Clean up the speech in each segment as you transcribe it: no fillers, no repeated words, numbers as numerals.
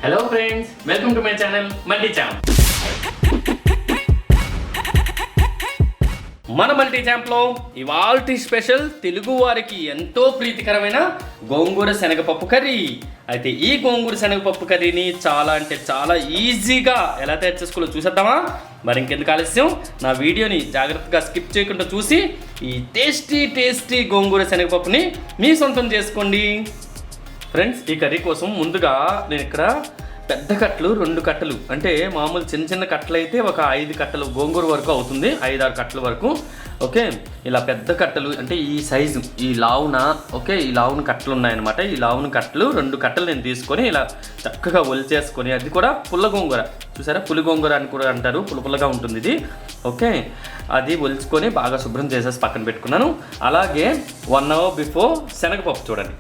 Hello friends, welcome to my channel multi champ. మన multi ఛాంప్లో ఇవాల్టి special Telugu వారికి ఎంతో ప్రీతికరమైన గోంగూర శనగపప్పు కర్రీ. అయితే ఈ గోంగూర శనగపప్పు కర్రీని చాలా అంటే చాలా ఈజీగా ఎలా తయారు చేసుకోవాలో చూసేద్దామా? మరి ఇంకెందుకు ఆలస్యం, నా వీడియోని జాగ్రత్తగా స్కిప్ చేయకుండా చూసి ఈ టేస్టీ గోంగూర శనగపప్పుని మీ సొంతం చేసుకోండి. ఫ్రెండ్స్, ఈ కర్రీ కోసం ముందుగా నేను ఇక్కడ పెద్ద కట్టలు 2 కట్టలు, అంటే మామూలు చిన్న కట్టలు అయితే ఒక 5 కట్టలు గోంగూర వరకు అవుతుంది, 5-6 కట్టల వరకు. ఓకే, ఇలా పెద్ద కట్టలు అంటే ఈ సైజు, ఈ లావున, ఓకే, ఈ లావున కట్టలు ఉన్నాయన్నమాట. ఈ లావున కట్టలు 2 కట్టలు నేను తీసుకొని ఇలా చక్కగా ఒలిచేసుకొని, అది కూడా పుల్ల గోంగూర, చూసారా, పులి గోంగూర అని కూడా అంటారు, పుల్లగా ఉంటుంది ఇది. ఓకే, అది ఒలుచుకొని బాగా శుభ్రం చేసేసి పక్కన పెట్టుకున్నాను. అలాగే 1 అవర్ బిఫోర్ శనగపప్పు చూడండి,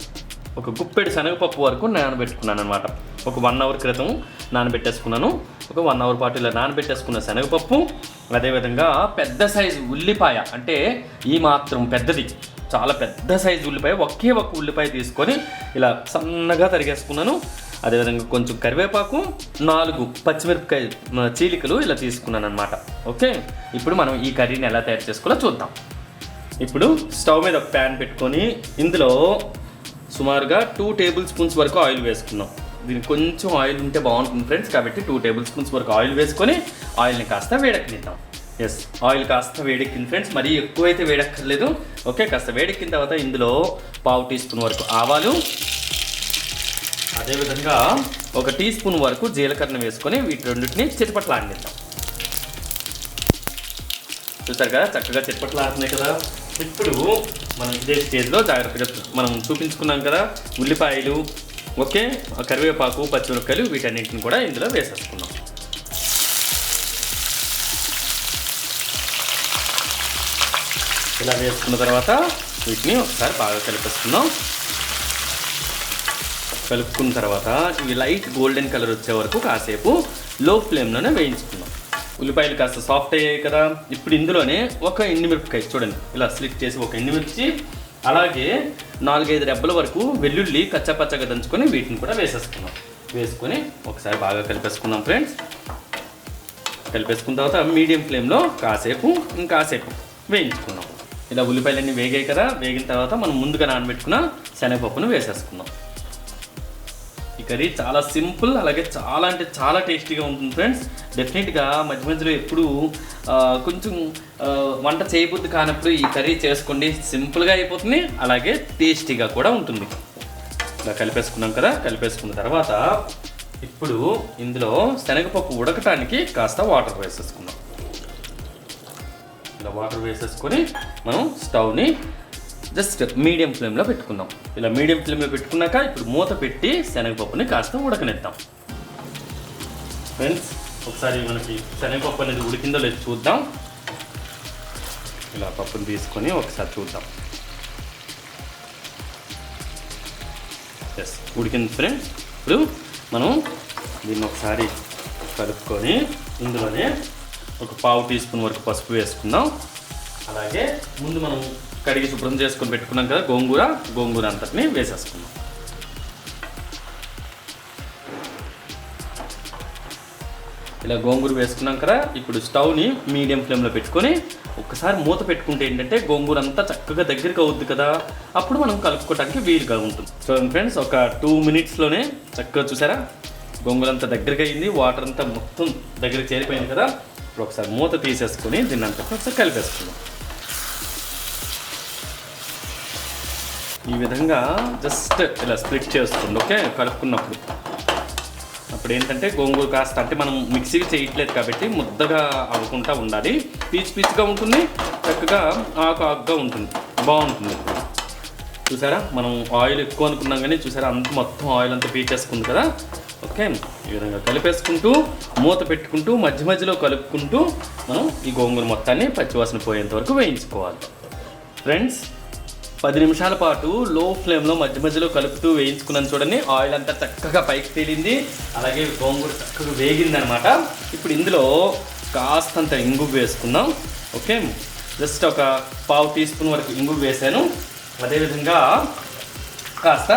ఒక గుప్పెడు శనగపప్పు వరకు నానబెట్టుకున్నాను అనమాట. ఒక 1 అవర్ క్రితం నానబెట్టేసుకున్నాను. ఒక 1 అవర్ పాటు ఇలా నానబెట్టేసుకున్న శనగపప్పు, అదేవిధంగా పెద్ద సైజు ఉల్లిపాయ, అంటే ఈ మాత్రం పెద్దది, చాలా పెద్ద సైజు ఉల్లిపాయ, ఒకే ఒక ఉల్లిపాయ తీసుకొని ఇలా సన్నగా తరిగేసుకున్నాను. అదేవిధంగా కొంచెం కరివేపాకు, 4 పచ్చిమిరపకాయ చీలికలు ఇలా తీసుకున్నాను అనమాట. ఓకే, ఇప్పుడు మనం ఈ కర్రీని ఎలా తయారు చేసుకోవాలో చూద్దాం. ఇప్పుడు స్టవ్ మీద ఒక ప్యాన్ పెట్టుకొని ఇందులో సుమారుగా 2 టేబుల్ స్పూన్స్ వరకు ఆయిల్ వేసుకున్నాం. దీనికి కొంచెం ఆయిల్ ఉంటే బాగుంటుంది ఫ్రెండ్స్, కాబట్టి 2 టేబుల్ స్పూన్స్ వరకు ఆయిల్ వేసుకొని ఆయిల్ని కాస్త వేడెక్కిద్దాం. ఎస్, ఆయిల్ కాస్త వేడెక్కింది ఫ్రెండ్స్, మరీ ఎక్కువైతే వేడెక్కర్లేదు. ఓకే, కాస్త వేడెక్కిన తర్వాత ఇందులో 1/2 టీ స్పూన్ వరకు ఆవాలు, అదేవిధంగా 1 టీ స్పూన్ వరకు జీలకర్ర వేసుకొని వీటి రెండింటిని చిటపట్లాడిద్దాం. చూసారు కదా, చక్కగా చిటపట్లాడుతున్నాయి కదా. ఇప్పుడు మనం ఇదే స్టేజ్లో జాగ్రత్తగా మనం చూపించుకున్నాం కదా ఉల్లిపాయలు, ఓకే, కరివేపాకు, పచ్చిమిరపకాయలు, వీటన్నింటిని కూడా ఇందులో వేసేసుకున్నాం. ఇలా వేసుకున్న తర్వాత వీటిని ఒకసారి బాగా కలిపేసుకుందాం. కలుపుకున్న తర్వాత ఇవి లైట్ గోల్డెన్ కలర్ వచ్చే వరకు కాసేపు లో ఫ్లేమ్లోనే వేయించుకుందాం. ఉల్లిపాయలు కాస్త సాఫ్ట్ అయ్యాయి కదా. ఇప్పుడు ఇందులోనే ఒక ఎండుమిరపకాయ చూడండి, ఇలా స్లిట్ చేసి ఒక ఎండుమిర్చి, అలాగే 4-5 రెబ్బల వరకు వెల్లుల్లి కచ్చాపచ్చగా దంచుకొని వీటిని కూడా వేసేసుకున్నాం. వేసుకొని ఒకసారి బాగా కలిపేసుకున్నాం ఫ్రెండ్స్. కలిపేసుకున్న తర్వాత మీడియం ఫ్లేమ్లో కాసేపు వేయించుకున్నాం. ఇలా ఉల్లిపాయలన్నీ వేగాయి కదా. వేగిన తర్వాత మనం ముందుగా నానబెట్టుకున్న శనగపప్పును వేసేసుకున్నాం. ఈ కర్రీ చాలా సింపుల్, అలాగే చాలా అంటే చాలా టేస్టీగా ఉంటుంది ఫ్రెండ్స్. డెఫినెట్గా మధ్యలో ఎప్పుడు కొంచెం వంట చేయబుద్ధి కానప్పుడు ఈ కర్రీ చేసుకోండి, సింపుల్గా అయిపోతుంది, అలాగే టేస్టీగా కూడా ఉంటుంది. ఇలా కలిపేసుకున్నాం కదా. కలిపేసుకున్న తర్వాత ఇప్పుడు ఇందులో శనగపప్పు ఉడకటానికి కాస్త వాటర్ వేసేసుకున్నాం. ఇలా వాటర్ వేసేసుకొని మనం స్టవ్ని జస్ట్ మీడియం ఫ్లేమ్లో పెట్టుకుందాం. ఇలా మీడియం ఫ్లేమ్లో పెట్టుకున్నాక ఇప్పుడు మూత పెట్టి శనగపప్పుని కాస్త ఉడకనిద్దాం. ఫ్రెండ్స్, ఒకసారి మనకి శనగపప్పు అనేది ఉడికిందో లేదో చూద్దాం. ఇలా పప్పుని తీసుకొని ఒకసారి చూద్దాం. ఎస్, ఉడికింది ఫ్రెండ్స్. ఇప్పుడు మనం దీన్ని ఒకసారి కలుపుకొని ఇందులోనే ఒక 1/2 టీ స్పూన్ వరకు పసుపు వేసుకుందాం. అలాగే ముందు మనం కడిగి శుభ్రం చేసుకొని పెట్టుకున్నాం కదా గోంగూర అంతటిని వేసేసుకున్నాం. ఇలా గోంగూర వేసుకున్నాం కదా. ఇప్పుడు స్టవ్ని మీడియం ఫ్లేమ్లో పెట్టుకొని ఒక్కసారి మూత పెట్టుకుంటే ఏంటంటే గోంగూర అంతా చక్కగా దగ్గరికి అవుద్ది కదా, అప్పుడు మనం కలుపుకోవడానికి వీలుగా ఉంటుంది. చూడండి ఫ్రెండ్స్, ఒక 2 మినిట్స్లోనే చక్కగా చూసారా గోంగూర అంతా దగ్గరగా అయింది, వాటర్ అంతా మొత్తం దగ్గరికి చేరిపోయింది కదా. ఇప్పుడు ఒకసారి మూత తీసేసుకొని దీన్ని అంతా ఒకసారి కలిపేసుకుందాం. ఈ విధంగా జస్ట్ ఇలా స్ప్లిట్ చేస్తుంది. ఓకే, కలుపుకున్నప్పుడు అప్పుడు ఏంటంటే గోంగూర కాస్త, అంటే మనం మిక్సీకి చేయట్లేదు కాబట్టి ముద్దగా అవ్వకుండా ఉండాలి, పీచుగా ఉంటుంది, చక్కగా ఆకుగా ఉంటుంది, బాగుంటుంది. చూసారా, మనం ఆయిల్ ఎక్కువ అనుకున్నాం కానీ చూసారా అంత మొత్తం ఆయిల్ అంతా పీచేసుకుంది కదా. ఓకే, ఈ విధంగా కలిపేసుకుంటూ మూత పెట్టుకుంటూ మధ్యలో కలుపుకుంటూ మనం ఈ గోంగూర మొత్తాన్ని పచ్చివాసన పోయేంత వరకు వేయించుకోవాలి. ఫ్రెండ్స్, 10 నిమిషాల పాటు లో ఫ్లేమ్లో మధ్యలో కలుపుతూ వేయించుకున్నాను. చూడండి, ఆయిల్ అంతా చక్కగా పైకి తేలింది, అలాగే గోంగూర చక్కగా వేగింది అనమాట. ఇప్పుడు ఇందులో కాస్తంత ఇంగు వేసుకుందాం. ఓకే, జస్ట్ ఒక 1/2 టీ స్పూన్ వరకు ఇంగు వేసాను. అదేవిధంగా కాస్త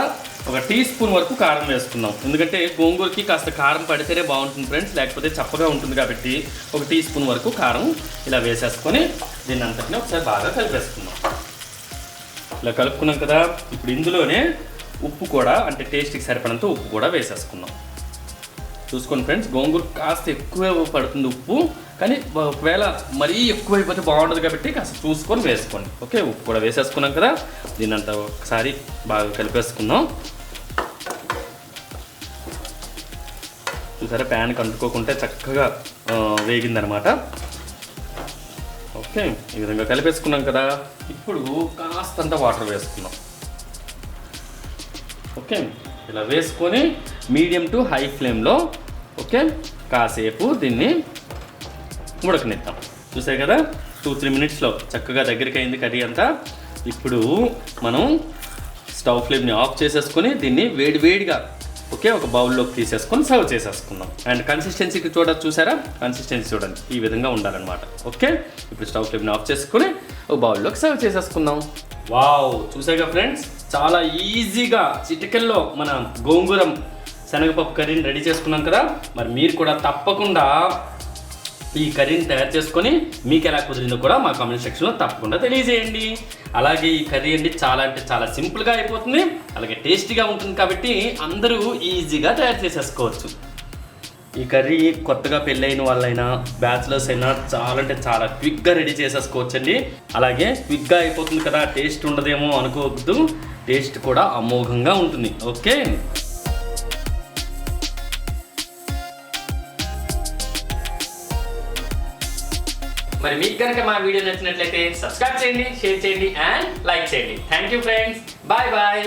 ఒక టీ స్పూన్ వరకు కారం వేసుకుందాం. ఎందుకంటే గోంగూరకి కాస్త కారం పడితేనే బాగుంటుంది ఫ్రెండ్స్, లేకపోతే చప్పగా ఉంటుంది కాబట్టి ఒక టీ స్పూన్ వరకు కారం ఇలా వేసేసుకొని దీన్ని అంతటిని ఒకసారి బాగా కలిపేసుకుందాం. ఇలా కలుపుకున్నాం కదా, ఇప్పుడు ఇందులోనే ఉప్పు కూడా, అంటే టేస్ట్కి సరిపడంత ఉప్పు కూడా వేసేసుకుందాం. చూసుకోండి ఫ్రెండ్స్, గోంగూర కాస్త ఎక్కువే పడుతుంది ఉప్పు, కానీ ఒకవేళ మరీ ఎక్కువైపోతే బాగుంటుంది కాబట్టి కాస్త చూసుకొని వేసుకోండి. ఓకే, ఉప్పు కూడా వేసేసుకున్నాం కదా, దీన్ని అంతా ఒకసారి బాగా కలిపేసుకుందాం. చూసారా, ప్యాన్కి అంటుకోకుంటే చక్కగా వేగిందనమాట. ఓకే, ఈ విధంగా కలిపేసుకున్నాం కదా, ఇప్పుడు కాస్తంత వాటర్ వేసుకుందాం. ఓకే, ఇలా వేసుకొని మీడియం టు హై ఫ్లేమ్లో ఓకే కాసేపు దీన్ని ఉడకనిద్దాం. చూసారు కదా, 2-3 మినిట్స్లో చక్కగా దగ్గరికి అయింది కర్రీ అంతా. ఇప్పుడు మనం స్టవ్ ఫ్లేమ్ని ఆఫ్ చేసేసుకొని దీన్ని వేడివేడిగా ఓకే ఒక బౌల్లోకి తీసేసుకొని సర్వ్ చేసేసుకుందాం. అండ్ కన్సిస్టెన్సీకి చూసారా, కన్సిస్టెన్సీ చూడండి, ఈ విధంగా ఉండాలన్నమాట. ఓకే, ఇప్పుడు స్టవ్ ఫ్లేమ్ని ఆఫ్ చేసుకొని ఒక బౌల్లోకి సర్వ్ చేసేసుకుందాం. వావ్, చూసారుగా ఫ్రెండ్స్, చాలా ఈజీగా చిటికెల్లో మన గోంగూర శనగపప్పు కర్రీని రెడీ చేసుకున్నాం కదా. మరి మీరు కూడా తప్పకుండా ఈ కర్రీని తయారు చేసుకొని మీకు ఎలా కుదిరిందో కూడా మా కామెంట్ సెక్షన్లో తప్పకుండా తెలియజేయండి. అలాగే ఈ కర్రీ అండి చాలా అంటే చాలా సింపుల్గా అయిపోతుంది, అలాగే టేస్టీగా ఉంటుంది కాబట్టి అందరూ ఈజీగా తయారు చేసేసుకోవచ్చు. ఈ కర్రీ కొత్తగా పెళ్ళైన వాళ్ళైనా బ్యాచిలర్స్ అయినా చాలా అంటే చాలా క్విక్గా రెడీ చేసేసుకోవచ్చండి. అలాగే క్విక్గా అయిపోతుంది కదా, టేస్ట్ ఉండదేమో అనుకోవద్దు, టేస్ట్ కూడా అమోఘంగా ఉంటుంది. ఓకే, మరి మీకు కనుక మా వీడియో నచ్చినట్లయితే సబ్స్క్రైబ్ చేయండి, షేర్ చేయండి అండ్ లైక్ చేయండి. Thank you friends, bye bye.